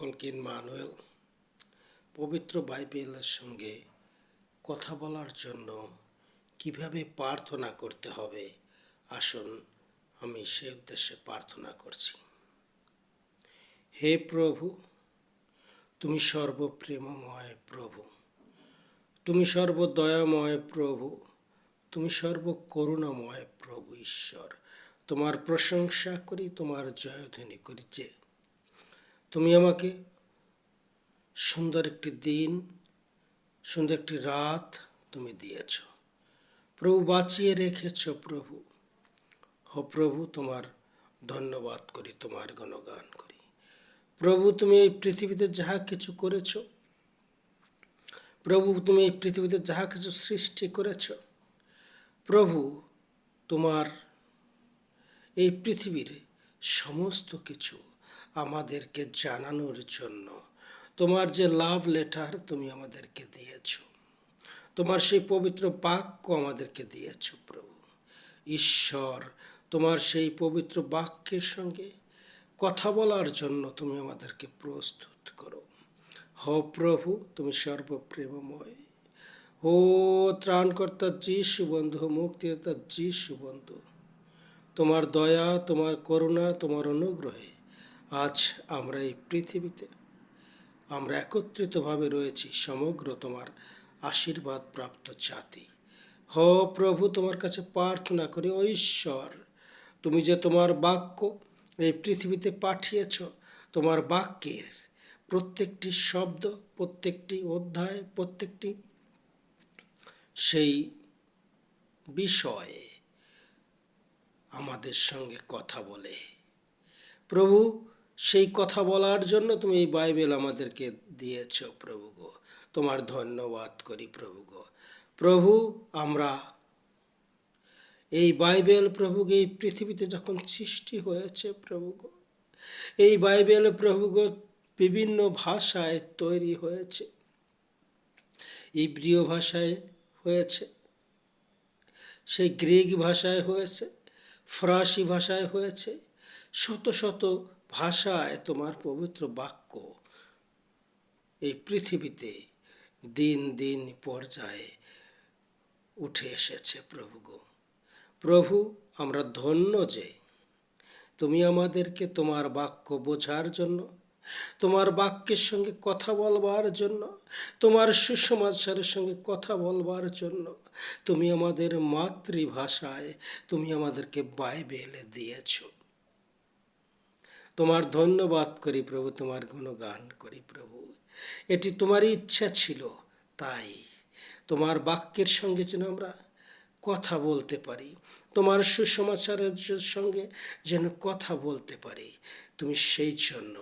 সকলকে ইম্মানুয়েল পবিত্র বাইবেলের সঙ্গে কথা বলার জন্য কিভাবে প্রার্থনা করতে হবে, আসুন আমি সে উদ্দেশ্যে প্রার্থনা করছি। হে প্রভু, তুমি সর্বপ্রেমময় প্রভু, তুমি সর্বদয়াময় প্রভু, তুমি সর্বকরুণাময় প্রভু ঈশ্বর। তোমার প্রশংসা করি, তোমার জয়ধ্বনি করি যে তুমি আমাকে সুন্দর একটি দিন, সুন্দর একটি রাত তুমি দিয়েছ প্রভু, বাঁচিয়ে রেখেছ প্রভু। হো প্রভু, তোমার ধন্যবাদ করি, তোমার গুণগান করি প্রভু। তুমি এই পৃথিবীতে যাহা কিছু করেছ প্রভু, তুমি এই পৃথিবীতে যাহা কিছু সৃষ্টি করেছ প্রভু, তোমার এই পৃথিবীর সমস্ত কিছু আমাদেরকে জানানোর জন্য তোমার যে লাভ লেটার তুমি আমাদেরকে দিয়েছ, তোমার সেই পবিত্র বাক্য আমাদেরকে দিয়েছ প্রভু ঈশ্বর। তোমার সেই পবিত্র বাক্যের সঙ্গে কথা বলার জন্য তুমি আমাদেরকে প্রস্তুত করো। হো প্রভু, তুমি সর্বপ্রেমময়। ও ত্রাণকর্তা যিশু বন্ধু, মুক্তিদাতা যিশু বন্ধু, তোমার দয়া, তোমার করুণা, তোমার অনুগ্রহে আজ আমরা এই পৃথিবীতে আমরা একত্রিতভাবে রয়েছি, সমগ্র তোমার আশীর্বাদ প্রাপ্ত জাতি। হ প্রভু, তোমার কাছে প্রার্থনা করি, ও ঈশ্বর, তুমি যে তোমার বাক্য এই পৃথিবীতে পাঠিয়েছ, তোমার বাক্যের প্রত্যেকটি শব্দ, প্রত্যেকটি অধ্যায়, প্রত্যেকটি সেই বিষয়ে আমাদের সঙ্গে কথা বলে প্রভু। সেই কথা বলার জন্য তুমি এই বাইবেল আমাদেরকে দিয়েছ প্রভু গো, তোমার ধন্যবাদ করি প্রভু গো। প্রভু, আমরা এই বাইবেল প্রভু এই পৃথিবীতে যখন সৃষ্টি হয়েছে প্রভু গো, এই বাইবেল প্রভু গো বিভিন্ন ভাষায় তৈরি হয়েছে। ইব্রিয় ভাষায় হয়েছে, সেই গ্রিক ভাষায় হয়েছে, ফরাসি ভাষায় হয়েছে, শত শত ভাষায় তোমার পবিত্র বাক্য এই পৃথিবীতে দিন দিন পর্যায়ে উঠে এসেছে প্রভু গো। প্রভু, আমরা ধন্য যে তুমি আমাদেরকে তোমার বাক্য বোঝার জন্য, তোমার বাক্যের সঙ্গে কথা বলবার জন্য, তোমার সুসমাচারের সঙ্গে কথা বলবার জন্য তুমি আমাদের মাতৃভাষায় তুমি আমাদেরকে বাইবেলে দিয়েছ। তোমার ধন্যবাদ করি প্রভু, তোমার গুণগান করি প্রভু। এটি তোমারই ইচ্ছা ছিল, তাই তোমার বাক্যের সঙ্গে যেন আমরা কথা বলতে পারি, তোমার সুসমাচারের সঙ্গে যেন কথা বলতে পারি, তুমি সেই জন্য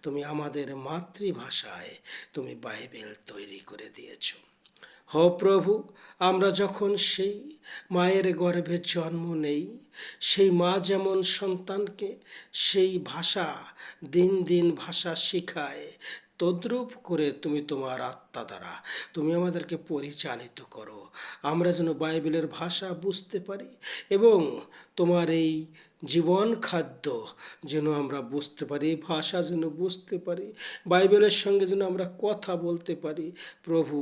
তুমি আমাদের মাতৃভাষায় তুমি বাইবেল তৈরি করে দিয়েছ। হো প্রভু, আমরা যখন সেই মায়ের গর্ভে জন্ম নেই, সেই মা যেমন সন্তানকে সেই ভাষা দিন দিন ভাষা শেখায়, তদ্রূপ করে তুমি তোমার আত্মা দ্বারা তুমি আমাদেরকে পরিচালিত করো, আমরা যেন বাইবেলের ভাষা বুঝতে পারি এবং তোমার এই জীবন খাদ্য যেন আমরা বুঝতে পারি, এই ভাষা যেন বুঝতে পারি, বাইবেলের সঙ্গে যেন আমরা কথা বলতে পারি। প্রভু,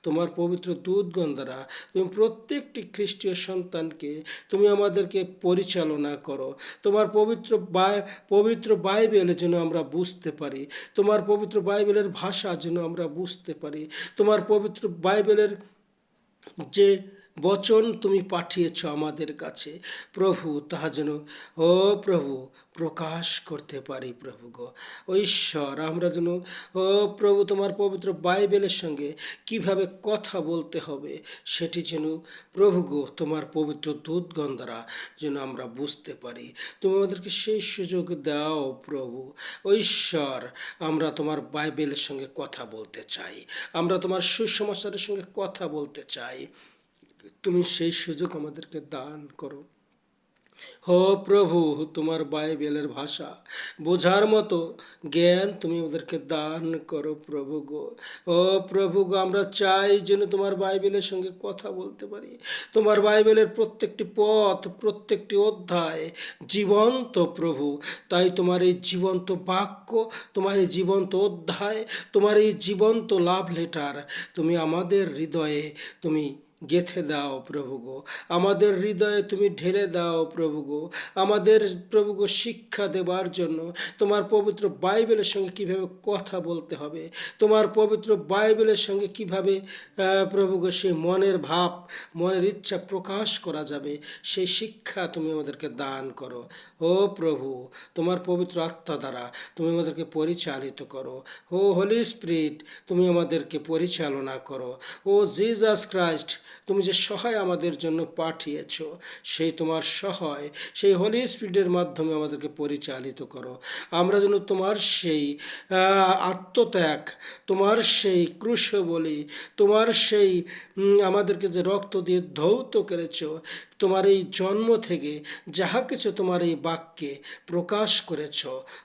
তোমার পবিত্র দূতগণ দ্বারা তুমি প্রত্যেকটি খ্রিস্টীয় সন্তানকে তুমি আমাদেরকে পরিচালনা করো। তোমার পবিত্র বাইবেল যেন আমরা বুঝতে পারি, তোমার পবিত্র বাইবেলের ভাষা যেন আমরা বুঝতে পারি, তোমার পবিত্র বাইবেলের যে বচন তুমি পাঠিয়েছ আমাদের কাছে প্রভু, তাহা যেন ও প্রভু প্রকাশ করতে পারি প্রভু গো। ও ঈশ্বর, আমরা যেন ও প্রভু তোমার পবিত্র বাইবেলের সঙ্গে কিভাবে কথা বলতে হবে সেটি যেন প্রভু গো তোমার পবিত্র দূতগণ দ্বারা যেন আমরা বুঝতে পারি, তুমি আমাদেরকে সেই সুযোগ দাও প্রভু। ও ঈশ্বর, আমরা তোমার বাইবেলের সঙ্গে কথা বলতে চাই, আমরা তোমার সুসমাচারের সঙ্গে কথা বলতে চাই, তুমি সেই সুযোগ আমাদেরকে দান করো। হো প্রভু, তোমার বাইবেলের ভাষা বোঝার মতো জ্ঞান তুমি আমাদেরকে দান করো প্রভু গো। ও প্রভু গো, আমরা চাই যেন তোমার বাইবেলের সঙ্গে কথা বলতে পারি। তোমার বাইবেলের প্রত্যেকটি পথ, প্রত্যেকটি অধ্যায় জীবন্ত প্রভু। তাই তোমার এই জীবন্ত বাক্য, তোমার এই জীবন্ত অধ্যায়, তোমার এই জীবন্ত লাভ লেটার তুমি আমাদের হৃদয়ে তুমি গেঁথে দাও প্রভু গো। আমাদের হৃদয়ে তুমি ঢেলে দাও প্রভু গো। আমাদের প্রভু গো শিক্ষা দেবার জন্য তোমার পবিত্র বাইবেলের সঙ্গে কিভাবে কথা বলতে হবে, তোমার পবিত্র বাইবেলের সঙ্গে কিভাবে প্রভু গো সেই মনের ভাব, মনের ইচ্ছা প্রকাশ করা যাবে, সেই শিক্ষা তুমি আমাদেরকে দান করো। ও প্রভু, তোমার পবিত্র আত্মা দ্বারা তুমি আমাদেরকে পরিচালিত করো। ও হোলি স্পিরিট, তুমি আমাদেরকে পরিচালনা করো। ও জিজাস ক্রাইস্ট, তুমি যে সহায় আমাদের জন্য পাঠিয়েছ, সেই তোমার সহায়, সেই হোলি স্পিরিটের মাধ্যমে আমাদেরকে পরিচালিত করো। আমরা যেন তোমার সেই আত্মত্যাগ, তোমার সেই ক্রুশ বলি, তোমার সেই আমাদেরকে যে রক্ত দিয়ে ধৌত করেছ, তোমার এই জন্ম থেকে যাহা কিছু তোমার এই বাক্যে প্রকাশ করেছ,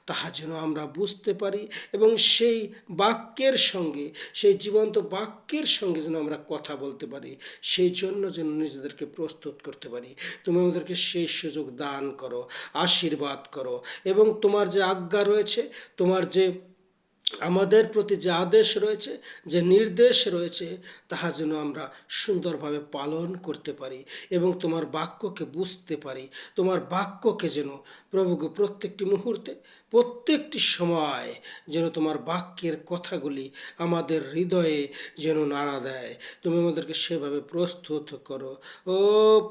তাহা যেন আমরা বুঝতে পারি এবং সেই বাক্যের সঙ্গে, সেই জীবন্ত বাক্যের সঙ্গে যেন আমরা কথা বলতে পারি, সেই জন্য যেন নিজেদেরকে প্রস্তুত করতে পারি। তুমি আমাদেরকে সেই সুযোগ দান করো, আশীর্বাদ করো, এবং তোমার যে আজ্ঞা রয়েছে, তোমার যে আমাদের প্রতি যে আদেশ রয়েছে, যে নির্দেশ রয়েছে, তাহা যেন আমরা সুন্দরভাবে পালন করতে পারি এবং তোমার বাক্যকে বুঝতে পারি। তোমার বাক্যকে যেন প্রভুকে প্রত্যেকটি মুহূর্তে, প্রত্যেকটি সময় যেন তোমার বাক্যের কথাগুলি আমাদের হৃদয়ে যেন নাড়া দেয়। তুমি আমাদেরকে সেভাবে প্রস্তুত করো। ও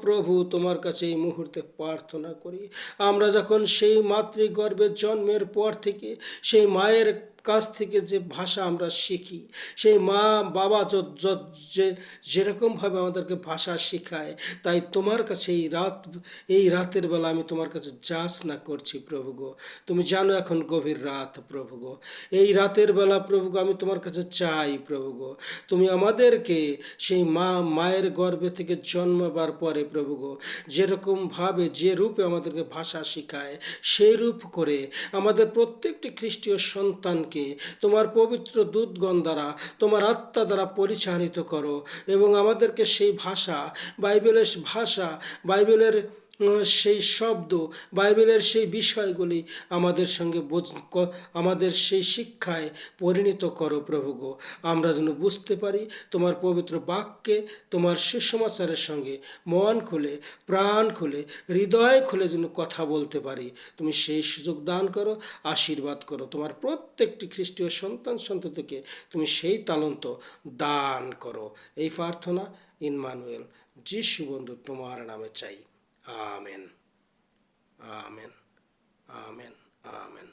প্রভু, তোমার কাছে এই মুহূর্তে প্রার্থনা করি, আমরা যখন সেই মাতৃগর্ভে জন্মের পর থেকে সেই মায়ের কাছ থেকে যে ভাষা আমরা শিখি, সেই মা বাবা যে যেরকমভাবে আমাদেরকে ভাষা শেখায়, তাই তোমার কাছে এই রাতের বেলা আমি তোমার কাছে যাচনা করছি প্রভু গো। তুমি জানো এখন গভীর রাত প্রভু গো। এই রাতের বেলা প্রভু গো, আমি তোমার কাছে চাই প্রভু গো, তুমি আমাদেরকে সেই মায়ের গর্ভে থেকে জন্মাবার পরে প্রভু গো, যেরকমভাবে যে রূপে আমাদেরকে ভাষা শেখায়, সেই রূপ করে আমাদের প্রত্যেকটি খ্রিস্টীয় সন্তানকে তোমার পবিত্র দূতগণ দ্বারা, তোমার আত্মা দ্বারা পরিচালিত করো এবং আমাদেরকে সেই ভাষা, বাইবেলের সেই শব্দ, বাইবেলের সেই বিষয়গুলি আমাদের সঙ্গে আমাদের সেই শিক্ষায় পরিণত করো প্রভু গো। আমরা যেন বুঝতে পারি তোমার পবিত্র বাক্যে, তোমার সুসমাচারের সঙ্গে মন খুলে, প্রাণ খুলে, হৃদয় খুলে যেন কথা বলতে পারি। তুমি সেই সুযোগ দান করো, আশীর্বাদ করো। তোমার প্রত্যেকটি খ্রিস্টীয় সন্ততিকে তুমি সেই তালন্ত দান করো। এই প্রার্থনা ইম্মানুয়েল যিশু বন্ধু তোমার নামে চাই। Amen, amen, amen, amen.